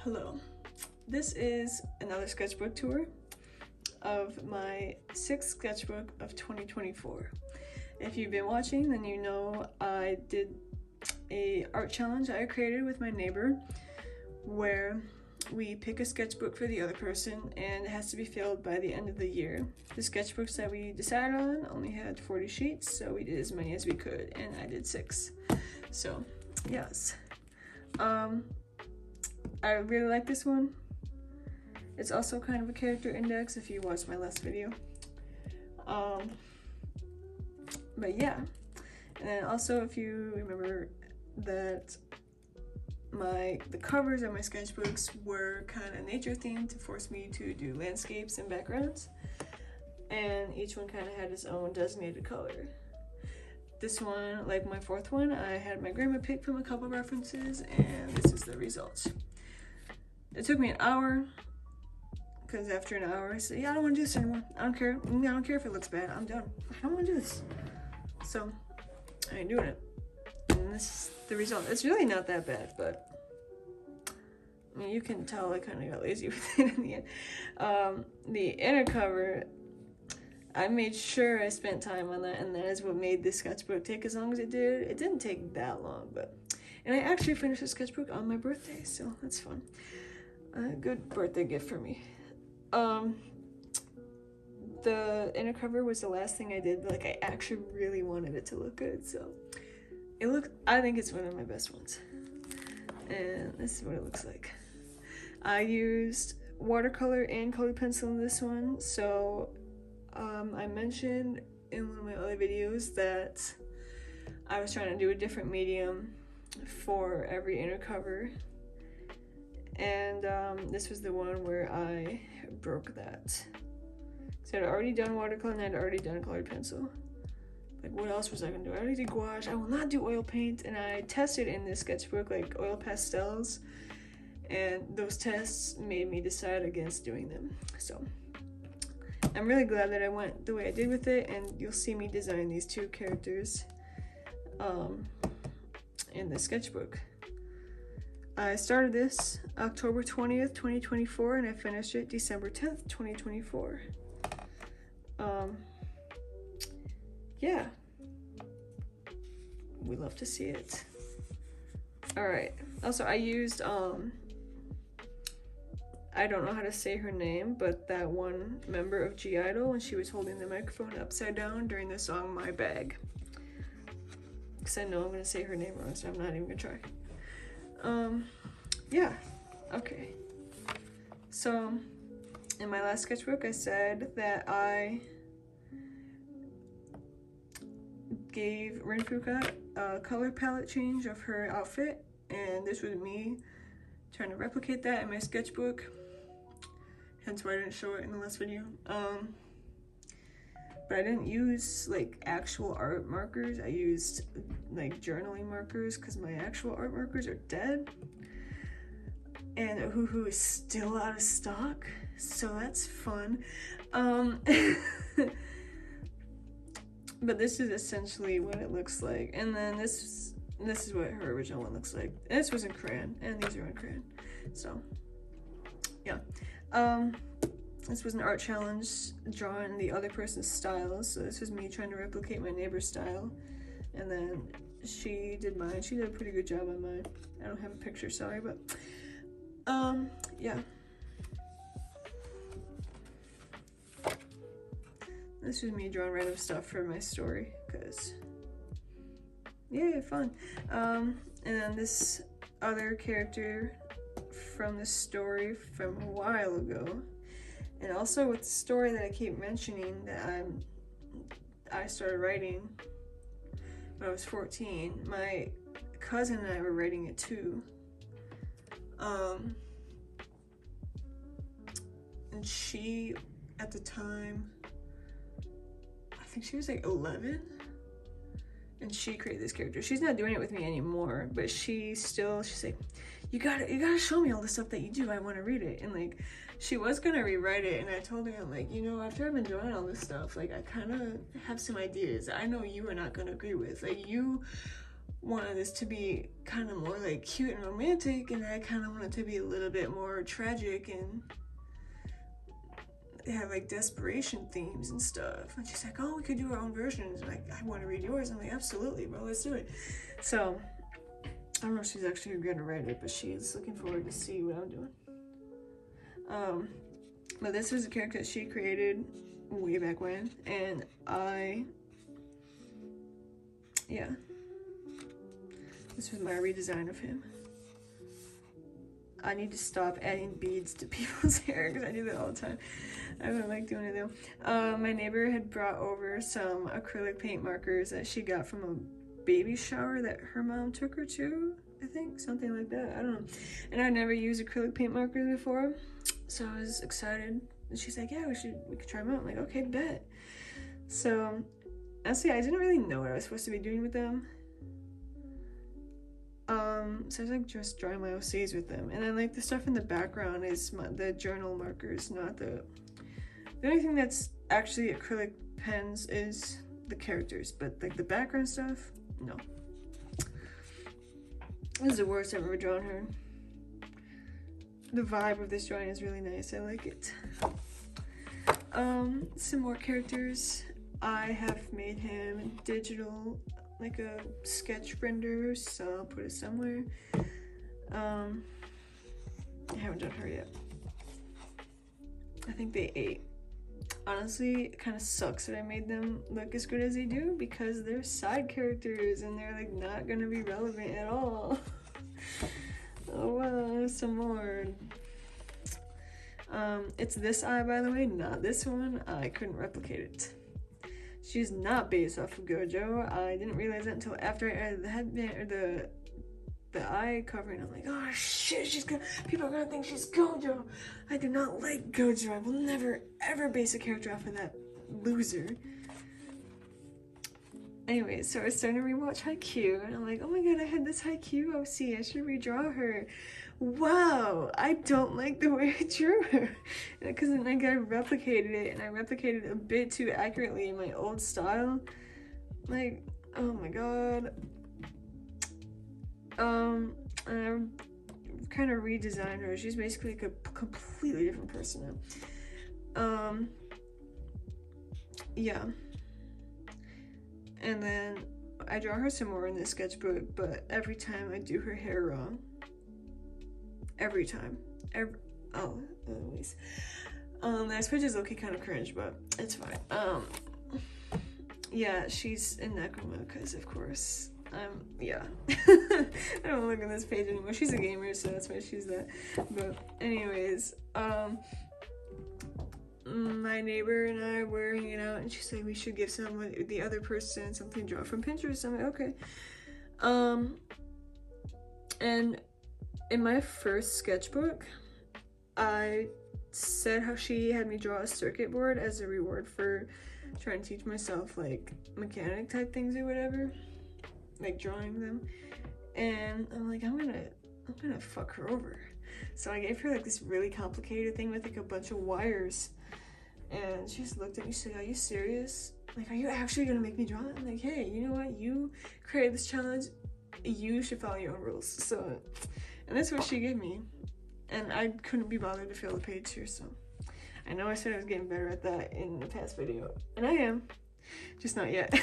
Hello, this is another sketchbook tour of my 6th sketchbook of 2024. If you've been watching, then you know I did a art challenge I created with my neighbor where we pick a sketchbook for the other person and it has to be filled by the end of the year. The sketchbooks that we decided on only had 40 sheets, so we did as many as we could, and I did 6. So, yes. I really like this one. It's also kind of a character index if you watched my last video. But yeah, and then also if you remember that the covers of my sketchbooks were kind of nature themed to force me to do landscapes and backgrounds, and each one kind of had its own designated color. This one, like my 4th one, I had my grandma pick from a couple references, and this is the result. It took me an hour, because after an hour I said, yeah, I don't want to do this anymore. I don't care if it looks bad. I'm done. I don't want to do this. So I ain't doing it. And this is the result. It's really not that bad, but I mean, you can tell I kind of got lazy with it in the end. The inner cover, I made sure I spent time on that, and that is what made this sketchbook take as long as it did. It didn't take that long, and I actually finished the sketchbook on my birthday, so that's fun. A good birthday gift for me. The inner cover was the last thing I did, but like I actually really wanted it to look good, so I think it's one of my best ones. And this is what it looks like. I used watercolor and colored pencil in this one, so I mentioned in one of my other videos that I was trying to do a different medium for every inner cover, and this was the one where I broke that. So I'd already done watercolor and I'd already done colored pencil. Like, what else was I gonna do? I already did gouache. I will not do oil paint, and I tested in this sketchbook like oil pastels, and those tests made me decide against doing them. So I'm really glad that I went the way I did with it, and you'll see me design these 2 characters in the sketchbook. I started this October 20th, 2024, and I finished it December 10th, 2024. Yeah. We love to see it. Alright. Also, I used, I don't know how to say her name, but that one member of G Idol when she was holding the microphone upside down during the song My Bag. Because I know I'm going to say her name wrong, so I'm not even going to try. Yeah, okay. So, in my last sketchbook, I said that I gave Rin Fuka a color palette change of her outfit, and this was me trying to replicate that in my sketchbook, hence why I didn't show it in the last video. But I didn't use like actual art markers. I used like journaling markers because my actual art markers are dead, and Ohuhu is still out of stock, so that's fun. But this is essentially what it looks like, and then this is what her original one looks like. This was in crayon, and these are in crayon. So yeah, this was an art challenge drawing the other person's style. So this was me trying to replicate my neighbor's style, and then she did mine. She did a pretty good job on mine. I don't have a picture, sorry, but yeah. This was me drawing random stuff for my story, because yeah, fun. And then this other character from the story from a while ago, and also with the story that I keep mentioning that I started writing when I was 14. My cousin and I were writing it too. And she, at the time, I think she was like 11, and she created this character. She's not doing it with me anymore, but she's like, you gotta show me all the stuff that you do. I want to read it. And like, she was gonna rewrite it, and I told her, I'm like, you know, after I've been drawing all this stuff, like, I kind of have some ideas I know you are not gonna agree with. Like, you wanted this to be kind of more like cute and romantic, and I kind of wanted to be a little bit more tragic and have like desperation themes and stuff. And she's like, oh, we could do our own versions. And like, I want to read yours. I'm like, absolutely, bro, let's do it. So I don't know if she's actually gonna write it, but she's looking forward to see what I'm doing. But this was a character that she created way back when, and this was my redesign of him. I need to stop adding beads to people's hair because I do that all the time. I don't like doing it though. My neighbor had brought over some acrylic paint markers that she got from a baby shower that her mom took her to, I think, something like that. I don't know. And I'd never used acrylic paint markers before, so I was excited. And she's like, yeah, we could try them out. I'm like, okay, bet. So honestly, I didn't really know what I was supposed to be doing with them. So I was like just drawing my OCs with them, and then like the stuff in the background is the journal markers, not the only thing that's actually acrylic pens is the characters, but like the background stuff, no. This is the worst I've ever drawn her. The vibe of this drawing is really nice. I like it. Some more characters. I have made him digital, like a sketch render, so I'll put it somewhere. I haven't done her yet. I think they ate. Honestly, it kind of sucks that I made them look as good as they do because they're side characters and they're like not gonna be relevant at all. Oh well, some more. It's this eye, by the way, not this one. I couldn't replicate it. She's not based off of Gojo. I didn't realize that until after I added the headband or the eye covering. I'm like, oh shit, people are gonna think she's Gojo. I do not like Gojo. I will never ever base a character off of that loser. Anyway, so I was starting to rewatch Haikyuu, and I'm like, oh my god, I had this Haikyuu OC. I should redraw her. Wow, I don't like the way I drew her. Because then like, I replicated it, and I replicated it a bit too accurately in my old style. Like, oh my god. And I kind of redesigned her. She's basically like a completely different person now. Yeah. And then I draw her some more in this sketchbook, but every time I do her hair wrong. Every time. Anyways. This picture is okay, kind of cringe, but it's fine. Yeah, she's in Nekoma, because of course. Yeah. I don't look at this page anymore. She's a gamer, so that's why she's that. But anyways, my neighbor and I were hanging out, and she's like, we should give the other person something to draw from Pinterest. I'm like, okay. And in my first sketchbook, I said how she had me draw a circuit board as a reward for trying to teach myself like mechanic type things or whatever, like drawing them. And I'm like, I'm gonna fuck her over. So I gave her like this really complicated thing with like a bunch of wires, and she just looked at me. She's like, are you serious? Like, are you actually gonna make me draw it? I'm like, hey, you know what? You created this challenge. You should follow your own rules. So, and that's what she gave me. And I couldn't be bothered to fill the page here, so. I know I said I was getting better at that in the past video. And I am. Just not yet.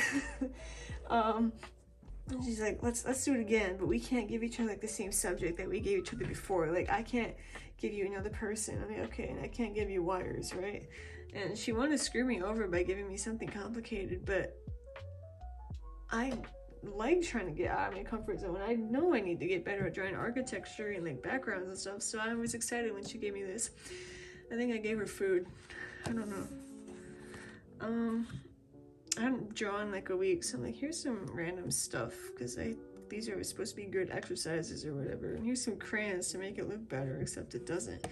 She's like, let's do it again, but we can't give each other like the same subject that we gave each other before. Like, I can't give you another person. I'm like, okay, and I can't give you wires, right? And she wanted to screw me over by giving me something complicated, but I like trying to get out of my comfort zone. I know I need to get better at drawing architecture and like backgrounds and stuff, so I was excited when she gave me this. I think I gave her food. I don't know. I hadn't drawn like a week, so I'm like, here's some random stuff, because these are supposed to be good exercises or whatever. And here's some crayons to make it look better, except it doesn't.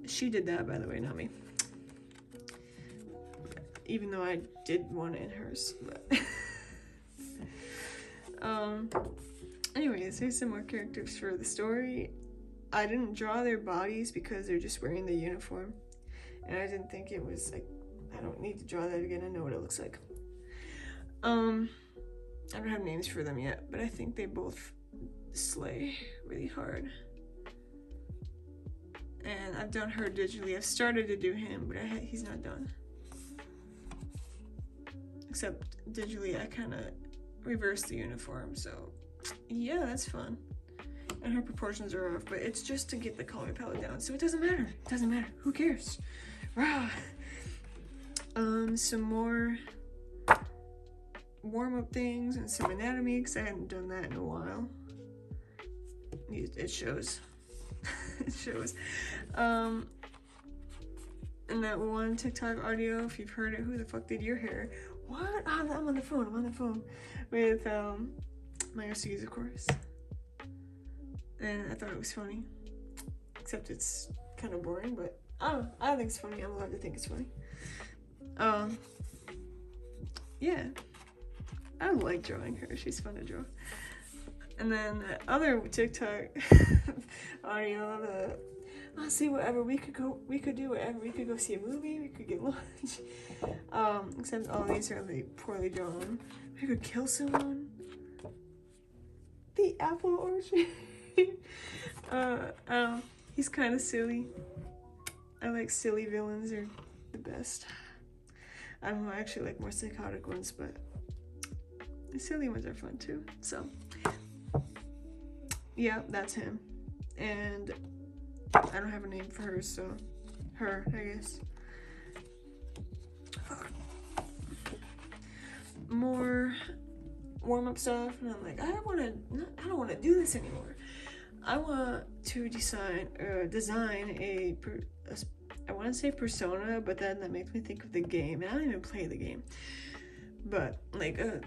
She did that, by the way, not me. Even though I did one in hers, but anyways, here's some more characters for the story. I didn't draw their bodies because they're just wearing the uniform, and I didn't think it was like, I don't need to draw that again. I know what it looks like. I don't have names for them yet, but I think they both slay really hard. And I've done her digitally. I've started to do him, but he's not done. Except digitally, I kind of reversed the uniform, so yeah, that's fun. And her proportions are off, but it's just to get the color palette down, so it doesn't matter. It doesn't matter. Who cares? Rah! Some more warm-up things and some anatomy, because I hadn't done that in a while. It shows. It shows. And that one TikTok audio, if you've heard it, who the fuck did your hair? What? I'm on the phone. I'm on the phone with my OCs, of course. And I thought it was funny. Except it's kind of boring, but I think it's funny. I'm allowed to think it's funny. Yeah. I like drawing her. She's fun to draw. And then the other TikTok audio, I'll see whatever. We could do whatever. We could go see a movie. We could get lunch. Except all these are like poorly drawn. We could kill someone. The apple orchard. He's kind of silly. I like silly villains. They're the best. I don't know. I actually like more psychotic ones, but the silly ones are fun too. So yeah, that's him. And I don't have a name for her, so her, I guess. More warm-up stuff, and I'm like, I don't want to do this anymore. I want to design a I want to say persona, but then that makes me think of the game, and I don't even play the game. But like a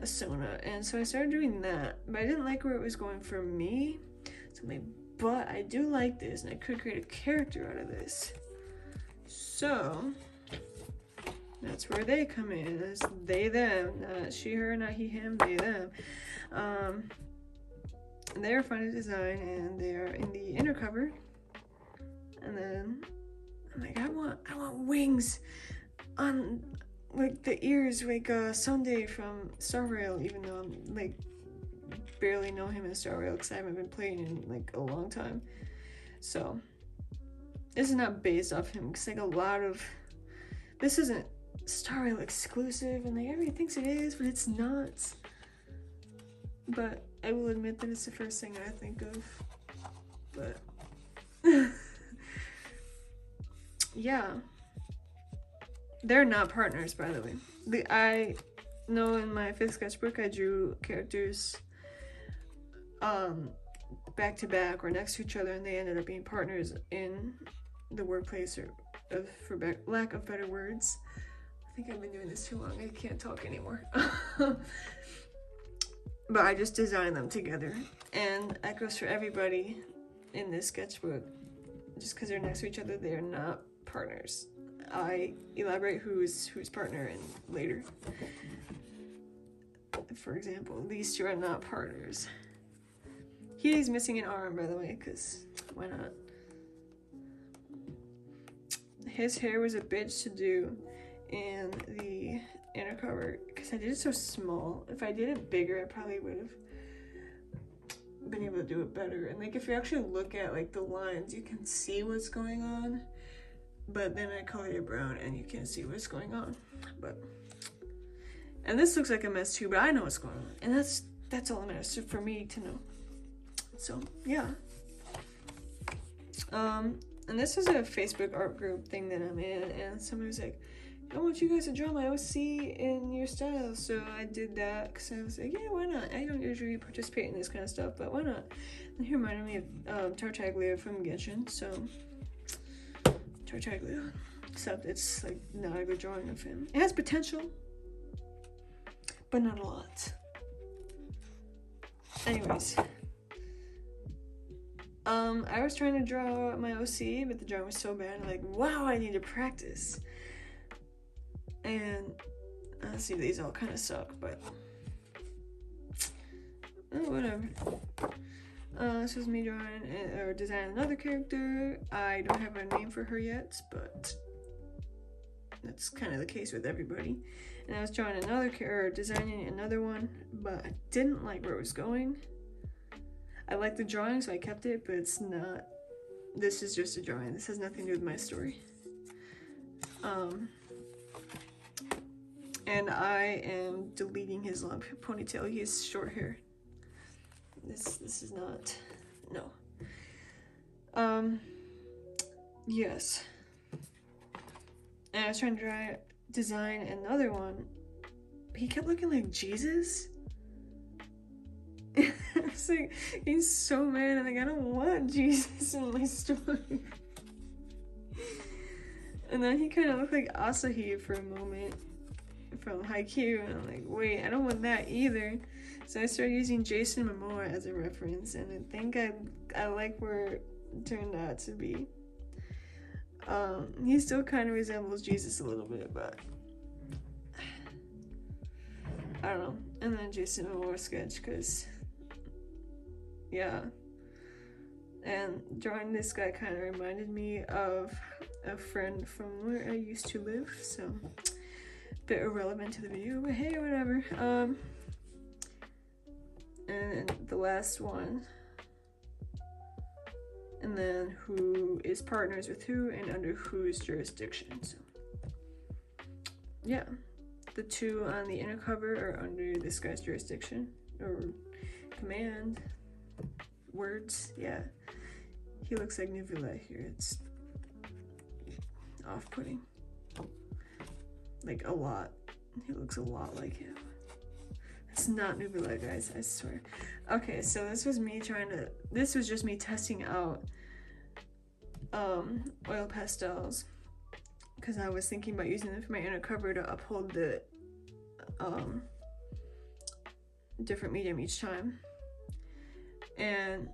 Sona, and so I started doing that, but I didn't like where it was going for me. So I'm like, but I do like this, and I could create a character out of this. So that's where they come in. It's they, them, not she, her, not he, him, they, them. They are fun to design, and they are in the inner cover. And then I'm like, I want wings on like the ears, like Sunday from Star Rail, even though I'm like barely know him in Star Rail because I haven't been playing in like a long time. So this is not based off him, because like a lot of this isn't Star Rail exclusive, and like everybody thinks it is, but it's not. But I will admit that it's the first thing I think of. But yeah, they're not partners, by the way. I know in my 5th sketchbook I drew characters back to back or next to each other, and they ended up being partners in the workplace, or for lack of better words. I think I've been doing this too long. I can't talk anymore. But I just designed them together, and that goes for everybody in this sketchbook. Just because they're next to each other, they are not partners. I elaborate who's partner in later. For example, these two are not partners. He's missing an arm, by the way, because why not? His hair was a bitch to do in the inner cover because I did it so small. If I did it bigger, I probably would have been able to do it better. And like if you actually look at like the lines, you can see what's going on, but then I color it brown and you can't see what's going on. And this looks like a mess too, but I know what's going on, and that's all that matters for me to know. So yeah. And this is a Facebook art group thing that I'm in, and somebody was like, I want you guys to draw my OC in your style. So I did that because I was like, yeah, why not? I don't usually participate in this kind of stuff, but why not? And he reminded me of Tartaglia from Genshin, so Tartaglia. Except it's like not a good drawing of him. It has potential, but not a lot. Anyways. I was trying to draw my OC, but the drawing was so bad. I'm like, wow, I need to practice. And honestly, these all kind of suck, but whatever. This was me drawing or designing another character. I don't have a name for her yet, but That's kind of the case with everybody. And I was drawing designing another one, but I didn't like where it was going. I liked the drawing, so I kept it, but it's not. This is just a drawing. This has nothing to do with my story. And I am deleting his long ponytail. He has short hair. This is not. No. Yes. And I was trying to design another one. He kept looking like Jesus. I was like, he's so mad. I'm like, I don't want Jesus in my story. And then he kind of looked like Asahi for a moment from Haikyuu, and I'm like, wait, I don't want that either. So I started using Jason Momoa as a reference, and I think I like where it turned out to be. He still kind of resembles Jesus a little bit, but I don't know. And then Jason Momoa sketch, because yeah. And drawing this guy kind of reminded me of a friend from where I used to live, so a bit irrelevant to the video, but hey, whatever. And the last one, and then who is partners with who and under whose jurisdiction. So yeah, the two on the inner cover are under this guy's jurisdiction or command. Words, yeah. He looks like Nuvula here. It's off-putting. Like a lot. He looks a lot like him. It's not Nuvula, guys, I swear. Okay, so this was just me testing out oil pastels, because I was thinking about using them for my inner cover to uphold the different medium each time. And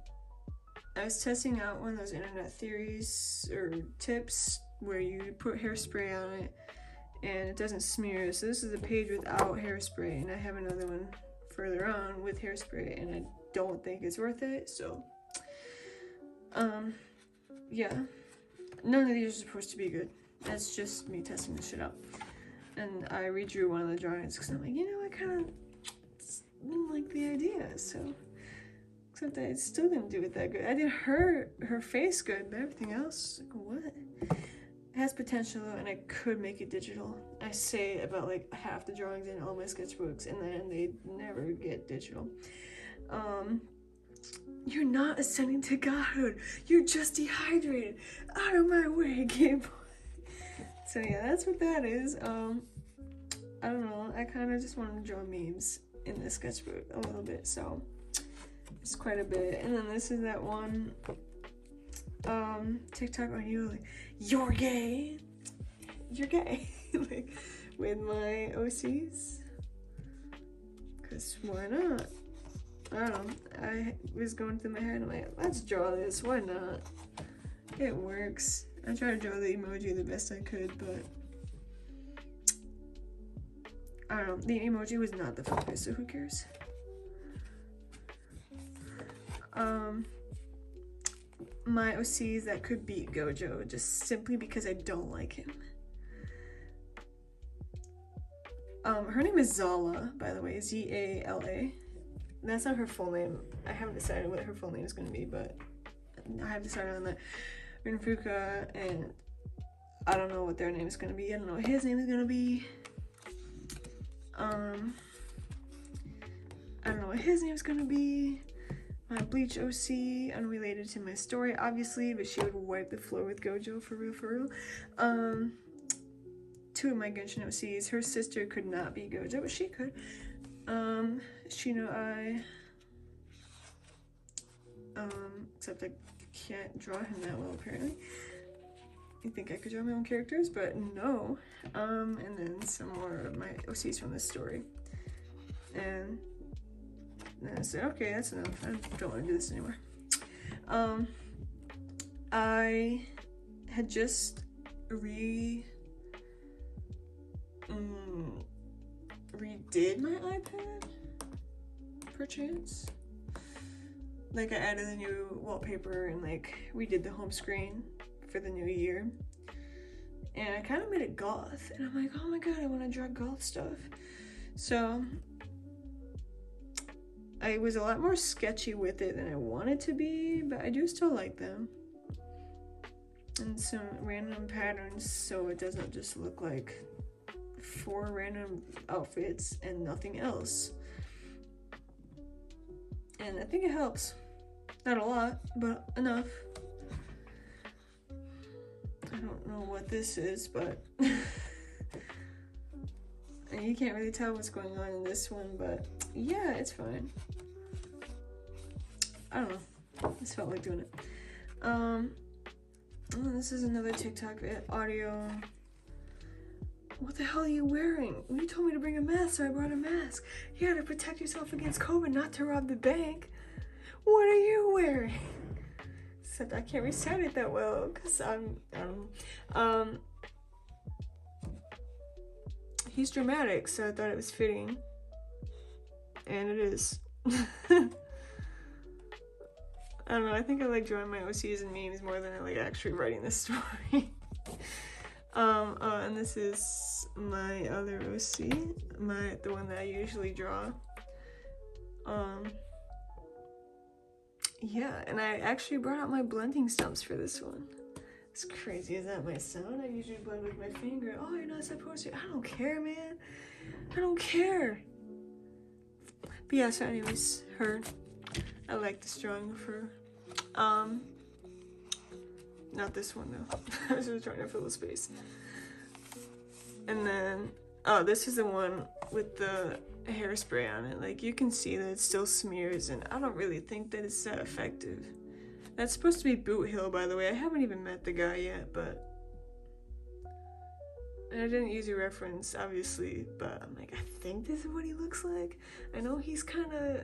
I was testing out one of those internet theories or tips where you put hairspray on it and it doesn't smear. So this is a page without hairspray, and I have another one further on with hairspray, and I don't think it's worth it. So yeah, none of these are supposed to be good. That's just me testing this shit out. And I redrew one of the drawings because I'm like, you know, I kind of like the idea, so. Except I still didn't do it that good. I did her face good, but everything else, like, what? It has potential, and I could make it digital. I say about like half the drawings in all my sketchbooks, and then they never get digital. You're not ascending to godhood. You're just dehydrated. Out of my way, Game Boy. So yeah, that's what that is. I don't know. I kind of just want to draw memes in this sketchbook a little bit, so. It's quite a bit. And then this is that one TikTok on you, like, you're gay, like, with my OCs, because why not? I don't know, I was going through my head, I'm like, let's draw this, why not? It works. I tried to draw the emoji the best I could, but I don't know, the emoji was not the focus, so who cares? My OCs that could beat Gojo, just simply because I don't like him. Her name is Zala, by the way, Z-A-L-A. That's not her full name. I haven't decided what her full name is going to be, but I have decided on that. Rinfuka, and I don't know what their name is going to be. I don't know what his name is going to be. I don't know what his name is going to be. My Bleach OC, unrelated to my story, obviously, but she would wipe the floor with Gojo, for real. Two of my Genshin OCs, her sister could not be Gojo, but she could. Shino Ai. Except I can't draw him that well, apparently. You think I could draw my own characters, but no. And then some more of my OCs from this story. And then I said, okay, that's enough. I don't want to do this anymore. I had just redid my iPad, perchance. Like, I added a new wallpaper and like redid the home screen for the new year. and I kind of made it goth, and I'm like, oh my god, I want to draw goth stuff. So I was a lot more sketchy with it than I wanted to be, but I do still like them. And some random patterns so it doesn't just look like 4 random outfits and nothing else. And I think it helps. Not a lot, but enough. I don't know what this is, but and you can't really tell what's going on in this one, but yeah, it's fine. I don't know. I just felt like doing it. Oh, this is another TikTok audio. What the hell are you wearing? You told me to bring a mask, so I brought a mask. You gotta protect yourself against COVID, not to rob the bank. What are you wearing? Except I can't recite it that well, because he's dramatic, so I thought it was fitting. And it is. I don't know, I think I like drawing my OCs and memes more than I like actually writing this story. And this is my other OC, the one that I usually draw. Yeah, and I actually brought out my blending stumps for this one. As crazy as that might sound, I usually blend with my finger. Oh, you're not supposed to. I don't care, man. I don't care. But yeah, so anyways, her. I like this drawing of her. Not this one though. I was just trying to fill the space. And then, oh, this is the one with the hairspray on it. Like, you can see that it still smears, and I don't really think that it's that effective. That's supposed to be Boot Hill, by the way. I haven't even met the guy yet, but... And I didn't use a reference, obviously, but I'm like, I think this is what he looks like. I know he's kind of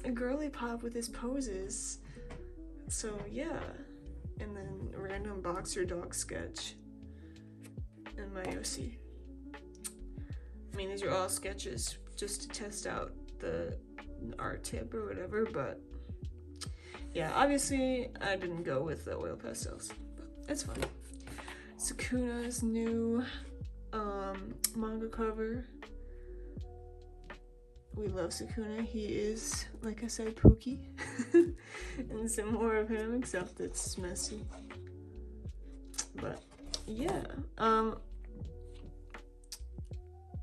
a girly pop with his poses. So, yeah. And then a random boxer dog sketch. And my OC. I mean, these are all sketches just to test out the art tip or whatever, but yeah, obviously I didn't go with the oil pastels, but it's fine. Sukuna's new manga cover. We love Sukuna. He is, like I said, Pookie. And some more of him, except it's messy. But yeah,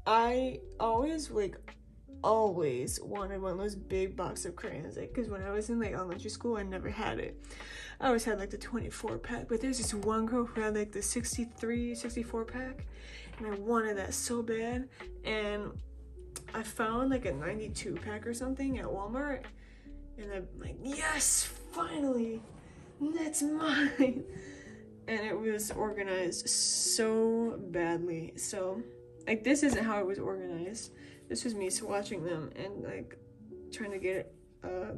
I always wanted one of those big box of crayons, like, because when I was in like elementary school, I never had it. I always had like the 24 pack, but there's this one girl who had like the 64 pack, and I wanted that so bad. And I found like a 92 pack or something at Walmart, and I'm like, yes, finally, that's mine. And it was organized so badly. So like, this isn't how it was organized. This was me swatching them and like trying to get a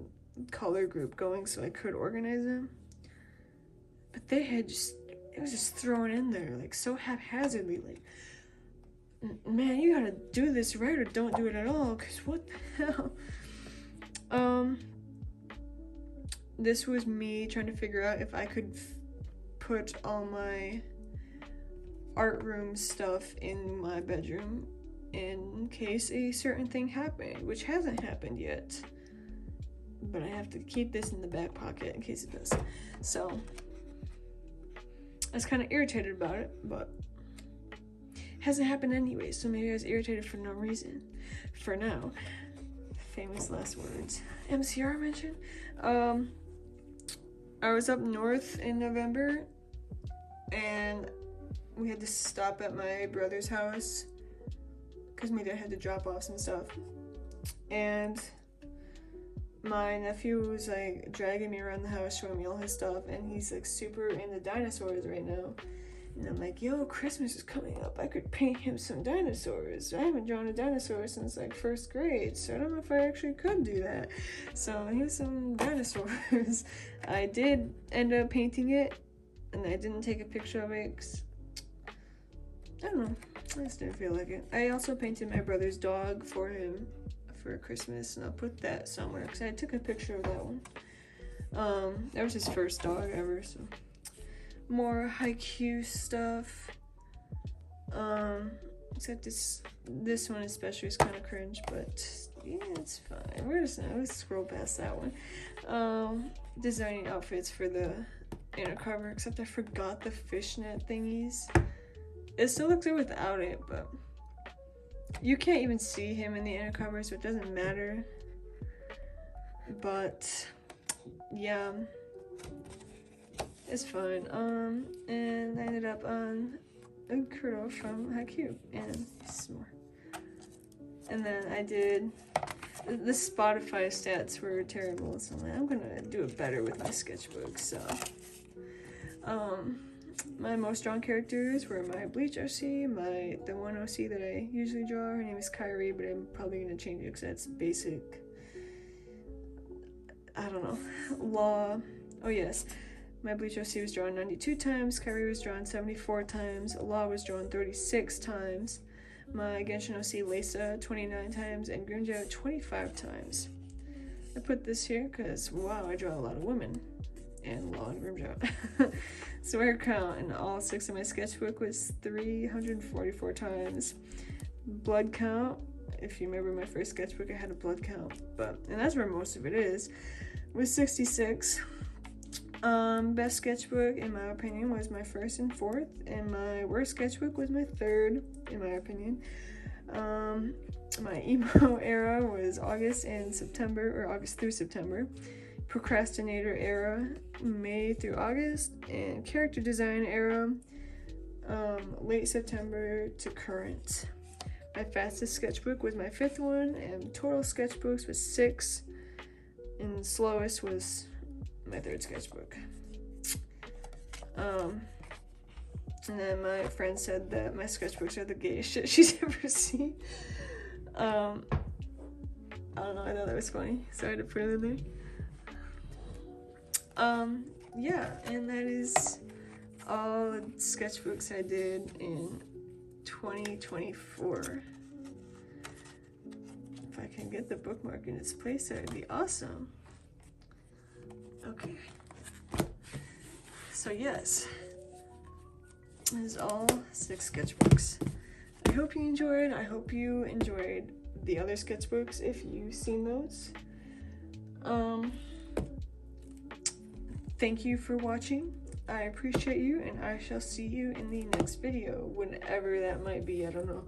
color group going so I could organize them. But they had it was just thrown in there like so haphazardly. Like, man, you gotta do this right or don't do it at all, because what the hell? This was me trying to figure out if I could put all my art room stuff in my bedroom in case a certain thing happened, which hasn't happened yet. But I have to keep this in the back pocket in case it does. So I was kind of irritated about it, but it hasn't happened anyway, so maybe I was irritated for no reason. For now. Famous last words. MCR mention? I was up north in November, and we had to stop at my brother's house because my dad had to drop off some stuff. And my nephew was like dragging me around the house, showing me all his stuff, and he's like super into dinosaurs right now. And I'm like, yo, Christmas is coming up. I could paint him some dinosaurs. I haven't drawn a dinosaur since like first grade, so I don't know if I actually could do that. So here's some dinosaurs. I did end up painting it, and I didn't take a picture of it 'cause I don't know, I just didn't feel like it. I also painted my brother's dog for him for Christmas, and I'll put that somewhere because I took a picture of that one. That was his first dog ever, so more haiku stuff. Except this one especially is kind of cringe, but yeah, it's fine. Let's scroll past that one. Designing outfits for the inner cover, except I forgot the fishnet thingies. It still looks good without it, but you can't even see him in the inner cover, so it doesn't matter. But yeah, it's fine. And I ended up on a Kurdo from Haikyuu and some more. And then I did the Spotify stats were terrible, so I'm gonna do it better with my sketchbook. So my most drawn characters were my Bleach OC, the one OC that I usually draw. Her name is Kairi, but I'm probably gonna change it because that's basic. I don't know. Law. Oh yes. My Bleach OC was drawn 92 times, Kairi was drawn 74 times, Law was drawn 36 times, my Genshin OC Lisa 29 times, and Grunjo 25 times. I put this here because, wow, I draw a lot of women, and Law and Grunjo. So her count in all 6 of my sketchbook was 344 times. Blood count, if you remember my first sketchbook, I had a blood count, and that's where most of it is, was 66. Best sketchbook, in my opinion, was my first and fourth, and my worst sketchbook was my third, in my opinion. My emo era was August and September, or August through September. Procrastinator era, May through August, and character design era, late September to current. My fastest sketchbook was my fifth one, and total sketchbooks was 6, and slowest was my third sketchbook. And then my friend said that my sketchbooks are the gayest shit she's ever seen. I don't know, I thought that was funny, so I had to put it in there. Yeah, and that is all the sketchbooks I did in 2024. If I can get the bookmark in its place, that would be awesome. Okay, so yes, this is all 6 sketchbooks. I hope you enjoyed. I hope you enjoyed the other sketchbooks if you've seen those. Thank you for watching. I appreciate you, and I shall see you in the next video, whenever that might be. I don't know.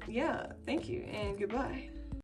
Yeah, thank you, and goodbye.